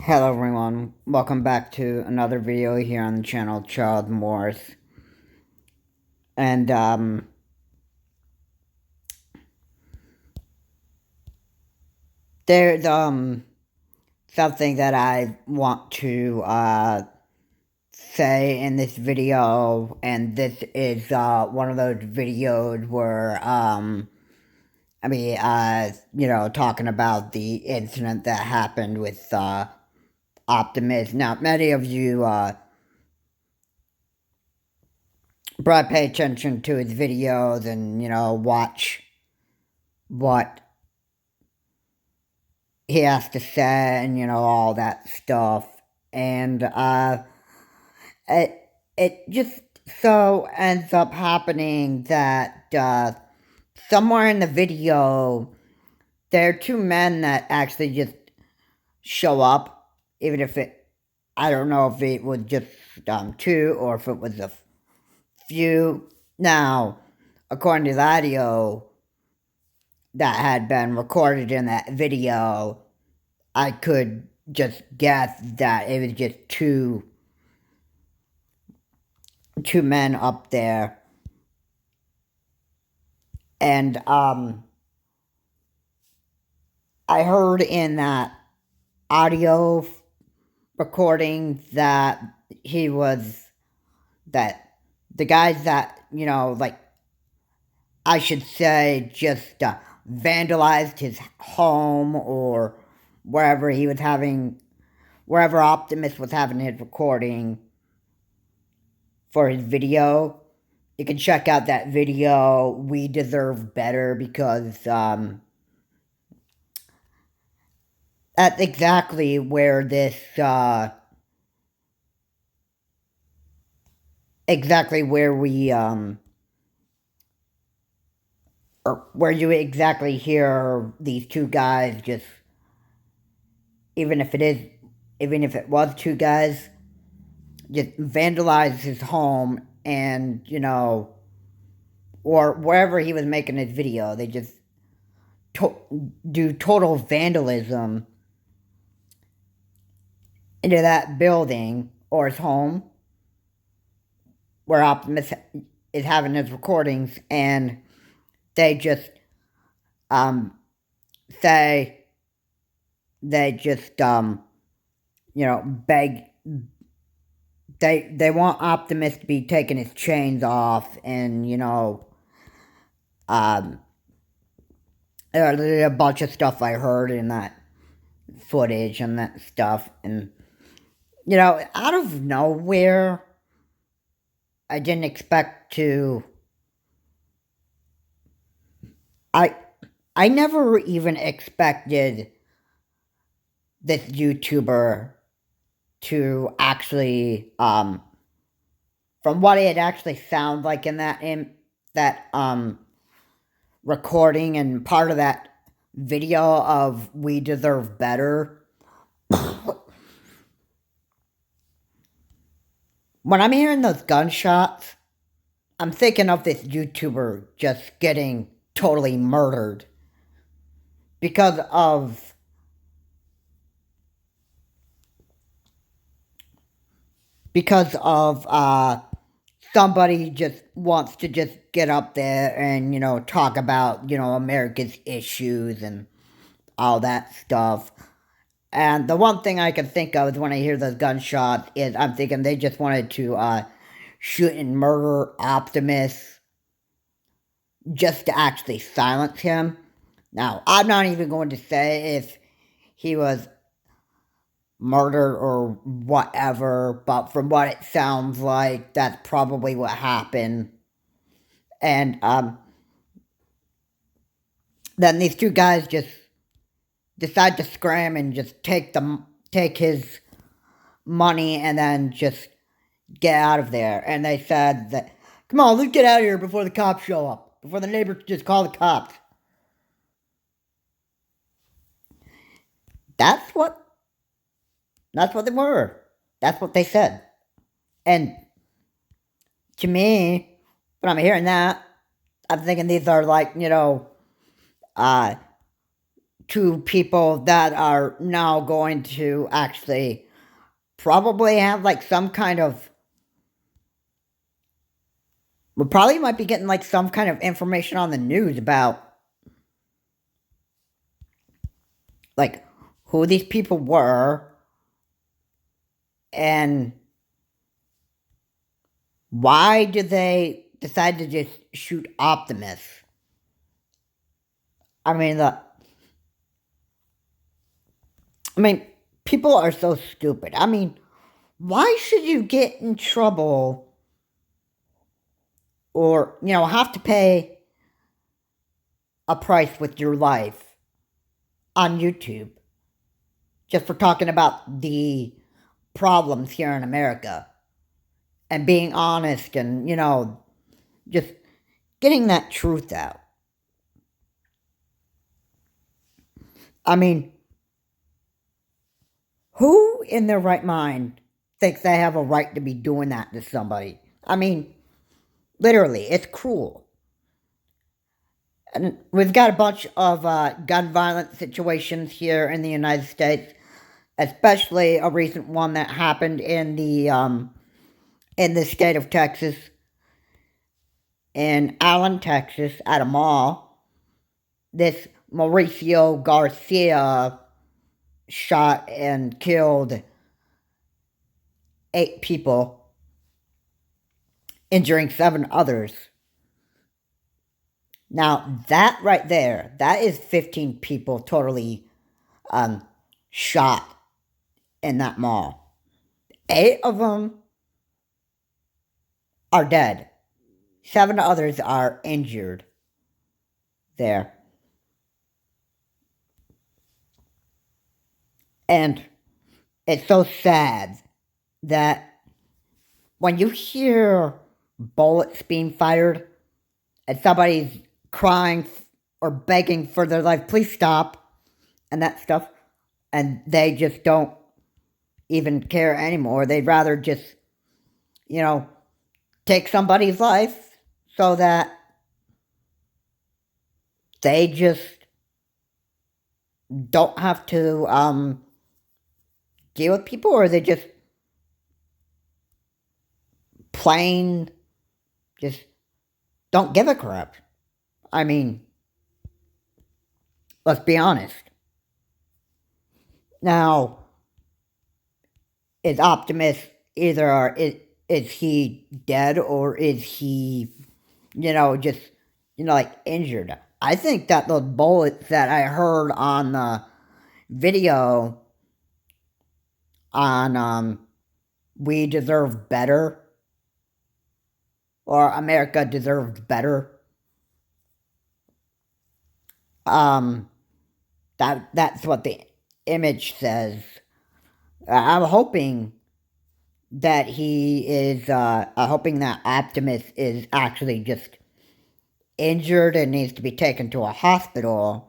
Hello everyone, welcome back to another video here on the channel Charles Morris. And there's something that I want to say in this video, and this is one of those videos where talking about the incident that happened with Optimus. Now many of you probably pay attention to his videos and, watch what he has to say and, all that stuff. And, it, it just so ends up happening that, somewhere in the video, there are two men that actually just show up, even if I don't know if it was just, two or if it was a few. Now, according to the audio that had been recorded in that video, I could just guess that it was just two men up there. And I heard in that audio recording that that the guys that, I should say, just vandalized his home or wherever Optimus was having his recording for his video. You can check out that video, We Deserve Better, because that's exactly where this, exactly where we, or where you exactly hear these two guys just, even if it was two guys, just vandalize his home and, or wherever he was making his video, they just do total vandalism into that building or his home where Optimus is having his recordings, and they just say they just beg. They want Optimus to be taking his chains off, and there's a bunch of stuff I heard in that footage and that stuff, and out of nowhere, I didn't expect to. I never even expected this YouTuber to actually, from what it actually sounds like in that recording and part of that video of We Deserve Better. When I'm hearing those gunshots, I'm thinking of this YouTuber just getting totally murdered because of somebody just wants to just get up there and, talk about, America's issues and all that stuff. And the one thing I can think of is when I hear those gunshots is I'm thinking they just wanted to shoot and murder Optimus just to actually silence him. Now, I'm not even going to say if he was murdered or whatever, but from what it sounds like, that's probably what happened. And then these two guys just decide to scram and just take his money and then just get out of there. And they said that, come on, let's get out of here before the cops show up, before the neighbors just call the cops. That's what they were. That's what they said. And to me, when I'm hearing that, I'm thinking these are like, to people that are now going to actually probably have like some kind of, we probably might be getting like some kind of information on the news about like who these people were and why did they decide to just shoot Optimus. I mean, people are so stupid. I mean, why should you get in trouble or, have to pay a price with your life on YouTube just for talking about the problems here in America and being honest and, just getting that truth out? I mean, who in their right mind thinks they have a right to be doing that to somebody? I mean, literally, it's cruel. And we've got a bunch of gun violence situations here in the United States, especially a recent one that happened in the state of Texas, in Allen, Texas, at a mall. This Mauricio Garcia shot and killed 8 people, injuring 7 others. Now, that right there, that is 15 people totally shot in that mall. 8 of them are dead. 7 others are injured there. And it's so sad that when you hear bullets being fired and somebody's crying or begging for their life, please stop, and that stuff, and they just don't even care anymore. They'd rather just, take somebody's life so that they just don't have to deal with people, or they just plain just don't give a crap. I mean, let's be honest. Now, is Optimus either is he dead or is he, just like injured? I think that those bullets that I heard on the video on We Deserve Better or America Deserves Better, that's what the image says. I'm hoping that he is, hoping that Optimus is actually just injured and needs to be taken to a hospital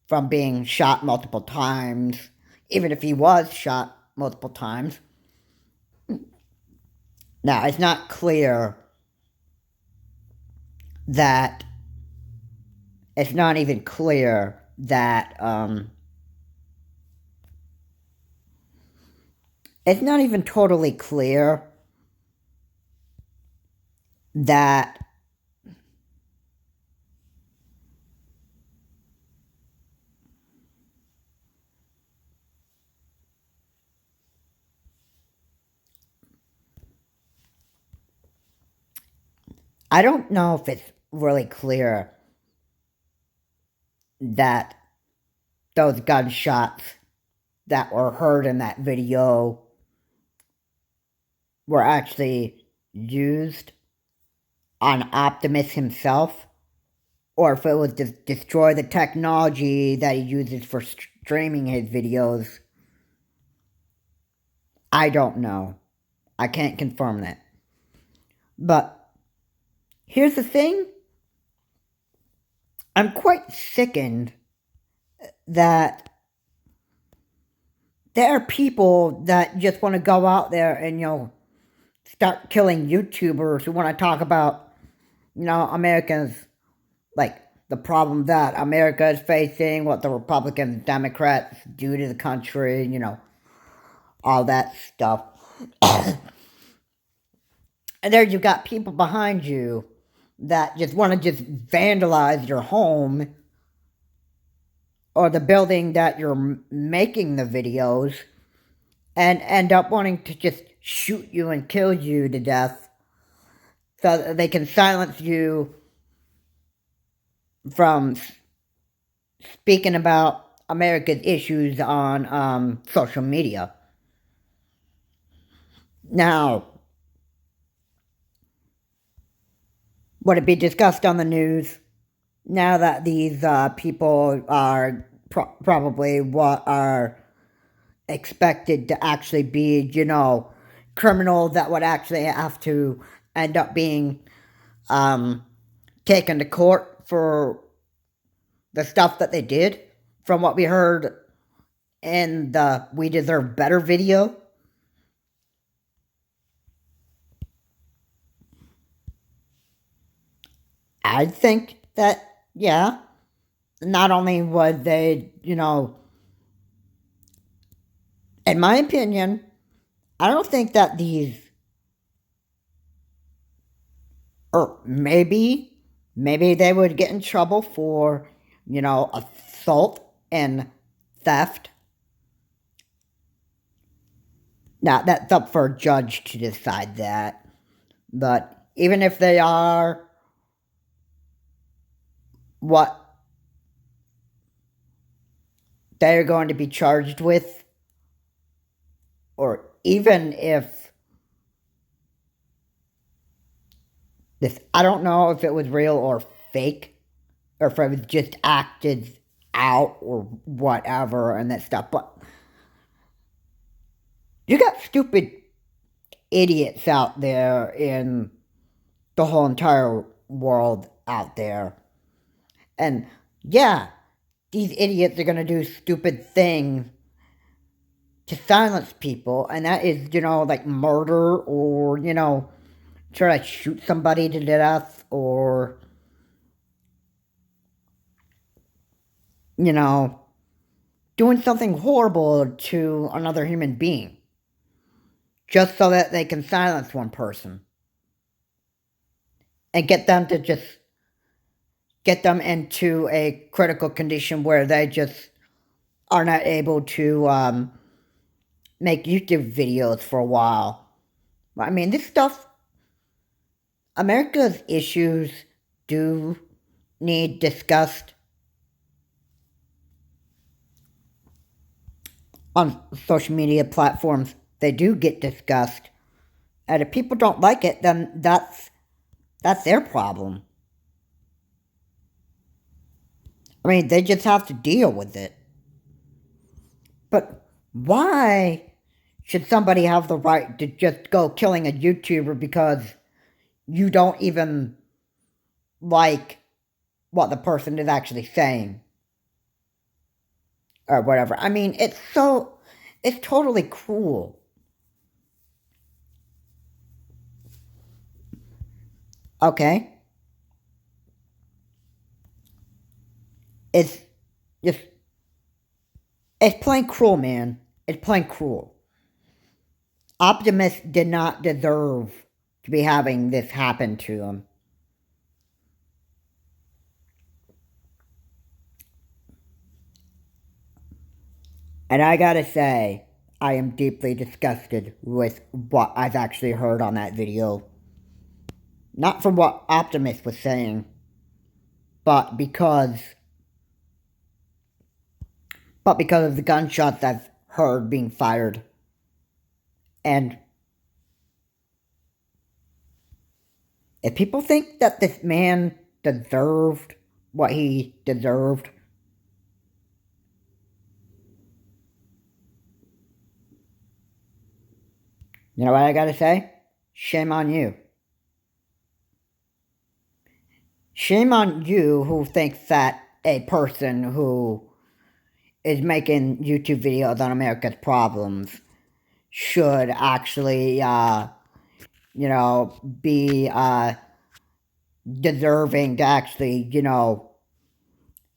from being shot multiple times, even if he was shot multiple times. Now, it's not clear that, it's not even clear that, it's not even totally clear that I don't know if it's really clear that those gunshots that were heard in that video were actually used on Optimus himself, or if it was to destroy the technology that he uses for streaming his videos. I don't know. I can't confirm that. But here's the thing. I'm quite sickened that there are people that just want to go out there and, start killing YouTubers who want to talk about, Americans, like, the problem that America is facing, what the Republicans and Democrats do to the country, all that stuff. And there you've got people behind you that just want to just vandalize your home or the building that you're making the videos and end up wanting to just shoot you and kill you to death so that they can silence you from speaking about America's issues on social media. Now, would it be discussed on the news now that these people are probably what are expected to actually be, criminals that would actually have to end up being taken to court for the stuff that they did, from what we heard in the We Deserve Better video? I think that, yeah, not only would they, in my opinion, I don't think that these, or maybe they would get in trouble for, assault and theft. Now, that's up for a judge to decide that. But even if they are what they're going to be charged with, or even if this, I don't know if it was real or fake, or if it was just acted out or whatever and that stuff, but you got stupid idiots out there in the whole entire world out there. And yeah, these idiots are going to do stupid things to silence people, and that is, like murder, or, try to shoot somebody to death, or, doing something horrible to another human being, just so that they can silence one person and get them into a critical condition where they just are not able to make YouTube videos for a while. I mean, this stuff, America's issues do need discussed on social media platforms. They do get discussed. And if people don't like it, then that's their problem. I mean, they just have to deal with it. But why should somebody have the right to just go killing a YouTuber because you don't even like what the person is actually saying? Or whatever. I mean, it's totally cruel. Okay? It's just, it's plain cruel, man. It's plain cruel. Optimus did not deserve to be having this happen to him. And I gotta say, I am deeply disgusted with what I've actually heard on that video. Not from what Optimus was saying, but because of the gunshots I've heard being fired. And if people think that this man deserved what he deserved, you know what I gotta say? Shame on you. Shame on you who thinks that a person who is making YouTube videos on America's problems should actually, be deserving to actually,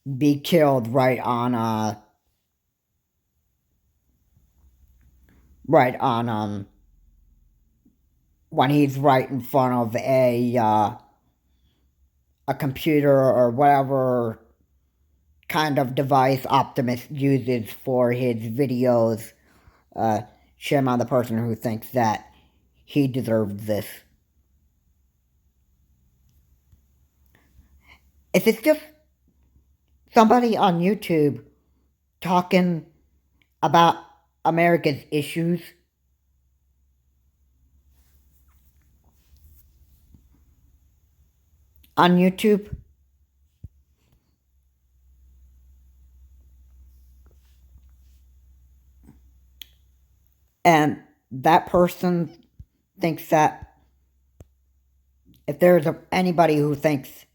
be killed right on when he's right in front of a computer or whatever kind of device Optimus uses for his videos. Uh, Shame on the person who thinks that he deserves this. If it's just somebody on YouTube talking about America's issues, on YouTube, and that person thinks that if there's anybody who thinks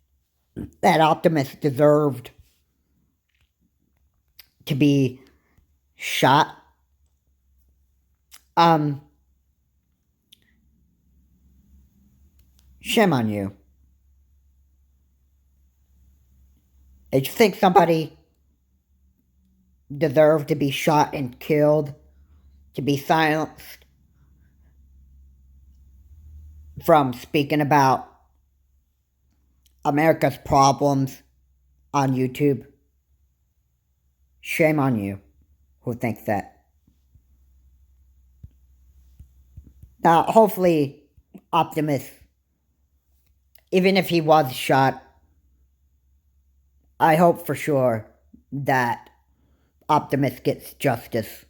that Optimus deserved to be shot, shame on you. If you think somebody deserved to be shot and killed, to be silenced from speaking about America's problems on YouTube, shame on you who thinks that. Now, hopefully, Optimus, even if he was shot, I hope for sure that Optimus gets justice.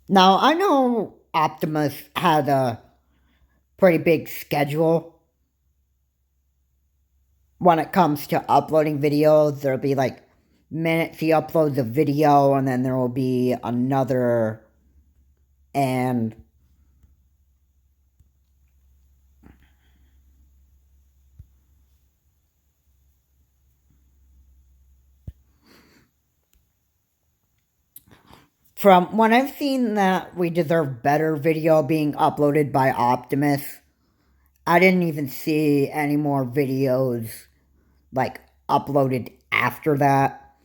Now, I know Optimus has a pretty big schedule when it comes to uploading videos. There'll be like minutes he uploads a video, and then there will be another, and from when I've seen that We Deserve Better video being uploaded by Optimus, I didn't even see any more videos like uploaded after that.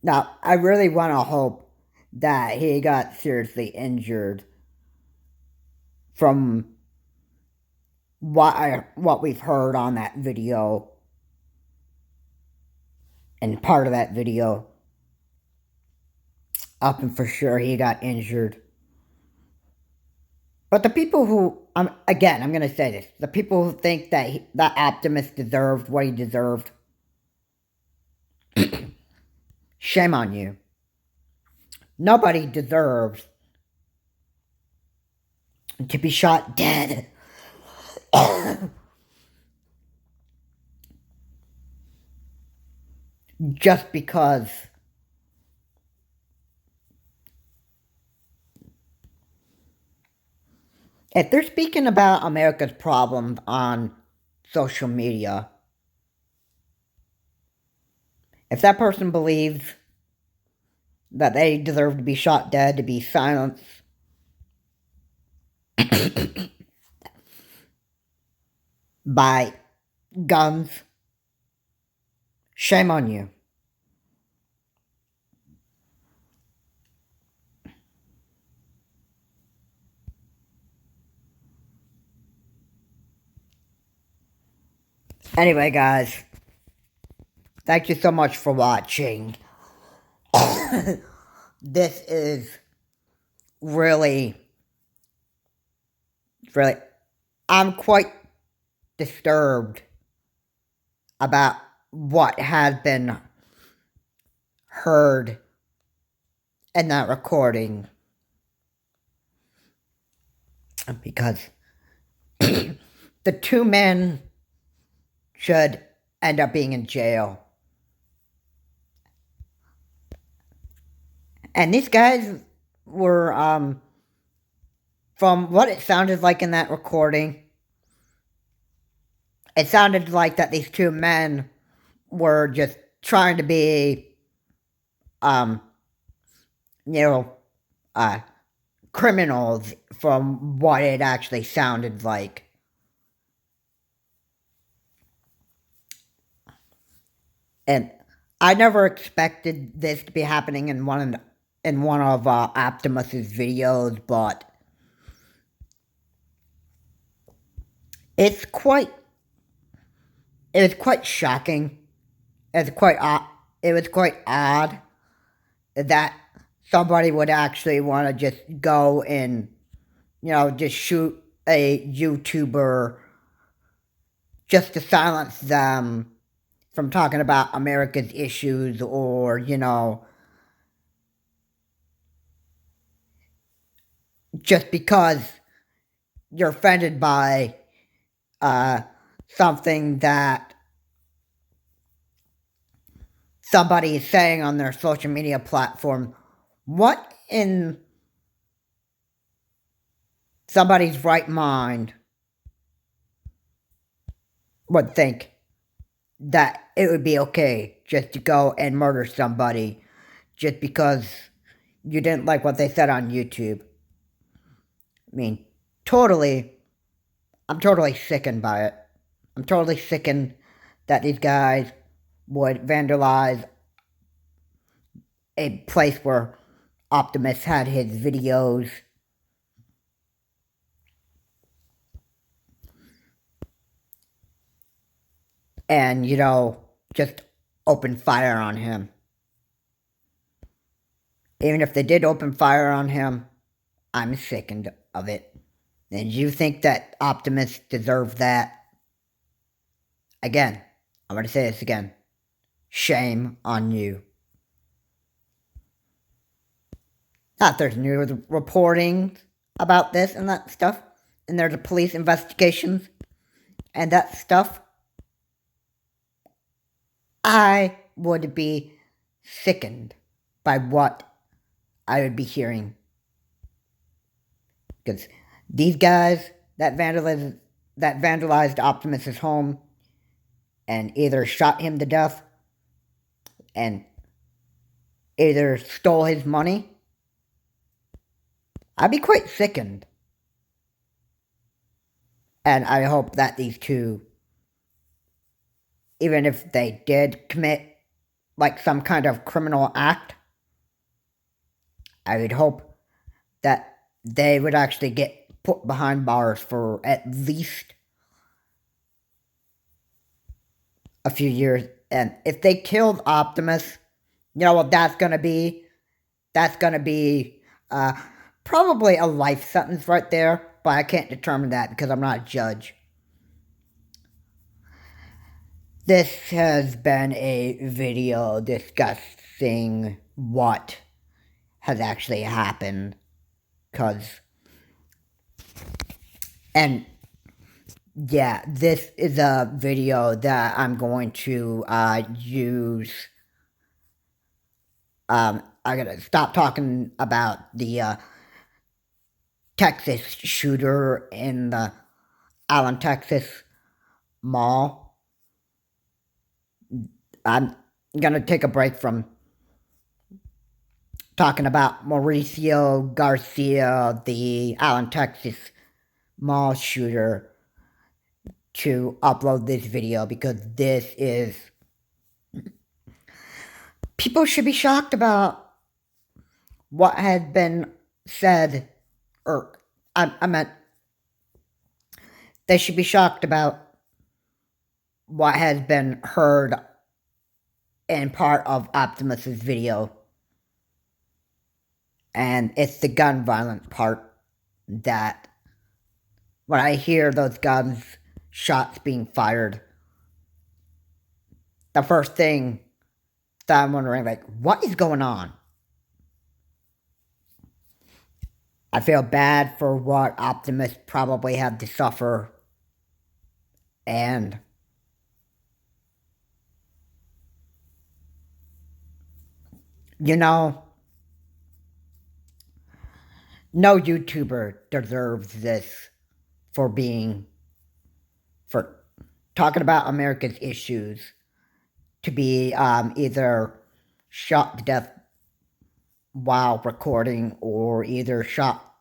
Now, I really want to hope that he got seriously injured from what we've heard on that video and part of that video. Up and for sure he got injured. But the people who, again, I'm going to say this, the people who think that that Optimus deserved what he deserved, shame on you. Nobody deserves to be shot dead. Just because if they're speaking about America's problems on social media, if that person believes that they deserve to be shot dead, to be silenced, by guns, shame on you. Anyway, guys, thank you so much for watching. This is really, I'm quite disturbed about what has been heard in that recording, because the two men should end up being in jail. And these guys were, from what it sounded like in that recording, it sounded like that these two men were just trying to be, criminals from what it actually sounded like. And I never expected this to be happening in one of Optimus's videos, but it's quite it was quite shocking. It was quite odd that somebody would actually want to just go and just shoot a YouTuber just to silence them from talking about America's issues, or just because you're offended by uh, something that somebody is saying on their social media platform. What in somebody's right mind would think that it would be okay just to go and murder somebody just because you didn't like what they said on YouTube? I mean, totally, I'm totally sickened by it. I'm totally sickened that these guys would vandalize a place where Optimus had his videos. And, just open fire on him. Even if they did open fire on him, I'm sickened of it. And you think that Optimus deserved that? Again, I'm going to say this again. Shame on you. Not there's news reporting about this and that stuff, and there's a police investigations and that stuff. I would be sickened by what I would be hearing. Because these guys that vandalized Optimus's home and either shot him to death and either stole his money, I'd be quite sickened. And I hope that these two, even if they did commit like some kind of criminal act, I would hope that they would actually get put behind bars for at least a few years. And if they killed Optimus, you know what that's gonna be? That's gonna be probably a life sentence right there, but I can't determine that because I'm not a judge. This has been a video discussing what has actually happened, and yeah, this is a video that I'm going to use. I gotta stop talking about the Texas shooter in the Allen, Texas mall. I'm gonna take a break from talking about Mauricio Garcia, the Allen, Texas mall shooter, to upload this video because this is. People should be shocked about what has been said, or I meant they should be shocked about what has been heard in part of Optimus's video. And it's the gun violence part that when I hear those guns, shots being fired, the first thing that I'm wondering, like, what is going on? I feel bad for what Optimus probably had to suffer, and no YouTuber deserves this for talking about America's issues, to be either shot to death while recording, or either shot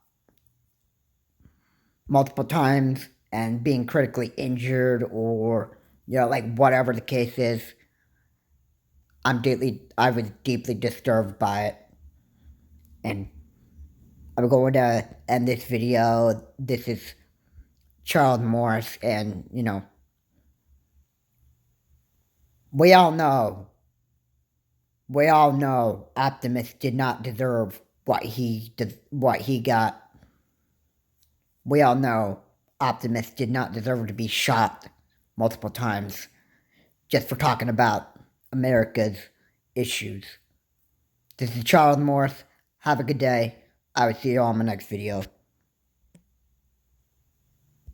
multiple times and being critically injured, or like whatever the case is. I was deeply disturbed by it, and I'm going to end this video. This is Charles Morris, and we all know, we all know, Optimus did not deserve what he got. We all know Optimus did not deserve to be shot multiple times just for talking about America's issues. This is Charles Morris. Have a good day. I will see you all in my next video.